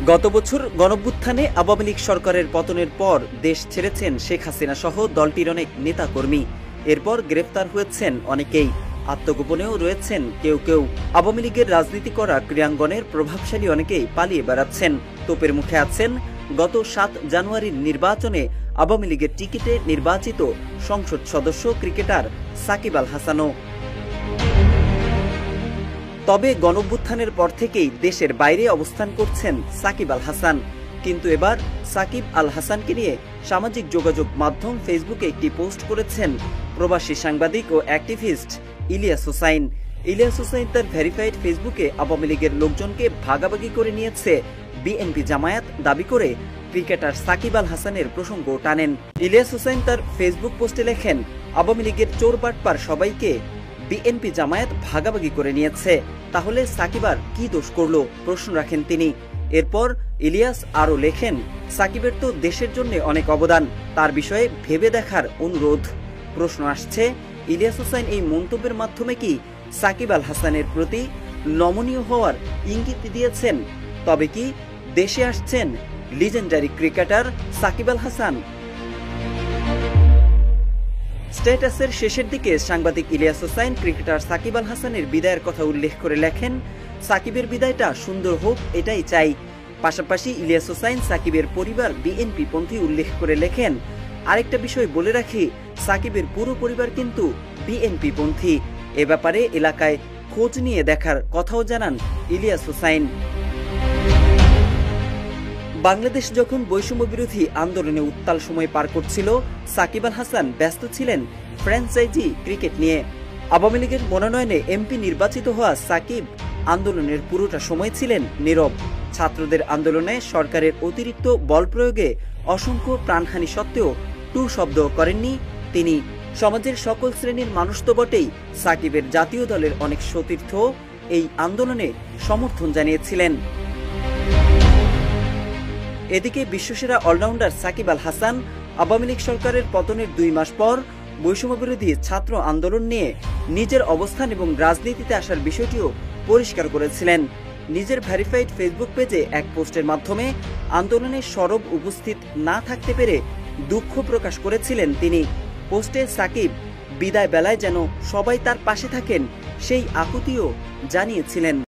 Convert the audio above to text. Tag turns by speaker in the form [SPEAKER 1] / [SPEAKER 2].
[SPEAKER 1] গত বছর গণঅভ্যুত্থানে আওয়ামী লীগ সরকারের পতনের পর দেশ ছেড়েছেন শেখ হাসিনা সহ দলটির অনেক নেতাকর্মী। এরপর গ্রেফতার হয়েছেন অনেকেই, আত্মগোপনেও রয়েছেন কেউ কেউ। আওয়ামী লীগের রাজনীতি করা ক্রীড়াঙ্গনের প্রভাবশালী অনেকেই পালিয়ে বেড়াচ্ছেন। তোপের মুখে আছেন গত ৭ জানুয়ারির নির্বাচনে আওয়ামী লীগের টিকিটে নির্বাচিত সংসদ সদস্য ক্রিকেটার সাকিব আল হাসানও। তবে গণঅভ্যুত্থানের পর থেকেই দেশের বাইরে অবস্থান করছেন সাকিব আল হাসান। কিন্তু এবার সাকিব আল হাসানকে নিয়ে সামাজিক যোগাযোগ মাধ্যম ফেসবুকে একটি পোস্ট করেছেন প্রবাসী সাংবাদিক ও অ্যাক্টিভিস্ট ইলিয়াস হোসাইন। ইলিয়াস হোসাইন তার ভেরিফাইড ফেসবুকে আওয়ামী লীগের লোকজনকে ভাগাভাগি করে নিয়েছে বিএনপি জামায়াত দাবি করে ক্রিকেটার সাকিব আল হাসানের প্রসঙ্গ টানেন। ইলিয়াস হোসাইন তার ফেসবুক পোস্টে লেখেন, আওয়ামী লীগের চোর বাটপার সবাইকে বিএনপি জামায়াত ভাগাভাগি করে নিয়েছে, তাহলে সাকিব আর কি দোষ করলো প্রশ্ন রাখেন তিনি। এরপর ইলিয়াস আরও লেখেন, সাকিবের তো দেশের জন্য অনেক অবদান, তার বিষয়ে ভেবে দেখার অনুরোধ। প্রশ্ন আসছে, ইলিয়াস হোসাইন এই মন্তব্যের মাধ্যমে কি সাকিব আল হাসানের প্রতি নমনীয় হওয়ার ইঙ্গিত দিয়েছেন? তবে কি দেশে আসছেন লিজেন্ডারি ক্রিকেটার সাকিব আল হাসান? স্ট্যাটাসের শেষের দিকে সাংবাদিক ইলিয়াস হোসাইন ক্রিকেটার সাকিব আল হাসানের বিদায়ের কথা উল্লেখ করে লেখেন, সাকিবের বিদায়টা সুন্দর হোক এটাই চাই। পাশাপাশি ইলিয়াস হোসাইন সাকিবের পরিবার বিএনপি পন্থী উল্লেখ করে লেখেন, আরেকটা বিষয় বলে রাখি, সাকিবের পুরো পরিবার কিন্তু বিএনপি পন্থী। এ ব্যাপারে এলাকায় খোঁজ নিয়ে দেখার কথাও জানান ইলিয়াস হোসাইন। বাংলাদেশ যখন বৈষম্য বিরোধী আন্দোলনে উত্তাল সময় পার করছিল, সাকিব আল হাসান ব্যস্ত ছিলেন ফ্র্যাঞ্চাইজি ক্রিকেট নিয়ে। আওয়ামী লীগের মনোনয়নে এমপি নির্বাচিত হওয়া সাকিব আন্দোলনের পুরোটা সময় ছিলেন নীরব। ছাত্রদের আন্দোলনে সরকারের অতিরিক্ত বল প্রয়োগে অসংখ্য প্রাণহানি সত্ত্বেও টু শব্দ করেননি তিনি। সমাজের সকল শ্রেণীর মানুষ তো বটেই, সাকিবের জাতীয় দলের অনেক সতীর্থ এই আন্দোলনে সমর্থন জানিয়েছিলেন। এদিকে বিশ্বসেরা অলরাউন্ডার সাকিব আল হাসান আওয়ামী লীগ সরকারের পতনের 2 মাস পর বৈষম্য বিরোধী ছাত্র আন্দোলন নিয়ে নিজের অবস্থান এবং রাজনীতিতে আসার বিষয়টিও পরিষ্কার করেছিলেন। নিজের ভেরিফাইড ফেসবুক পেজে এক পোস্টের মাধ্যমে আন্দোলনে সরব উপস্থিত না থাকতে পেরে দুঃখ প্রকাশ করেছিলেন তিনি। পোস্টে সাকিব বিদায় বেলায় যেন সবাই তার পাশে থাকেন সেই আকুতিও জানিয়েছিলেন।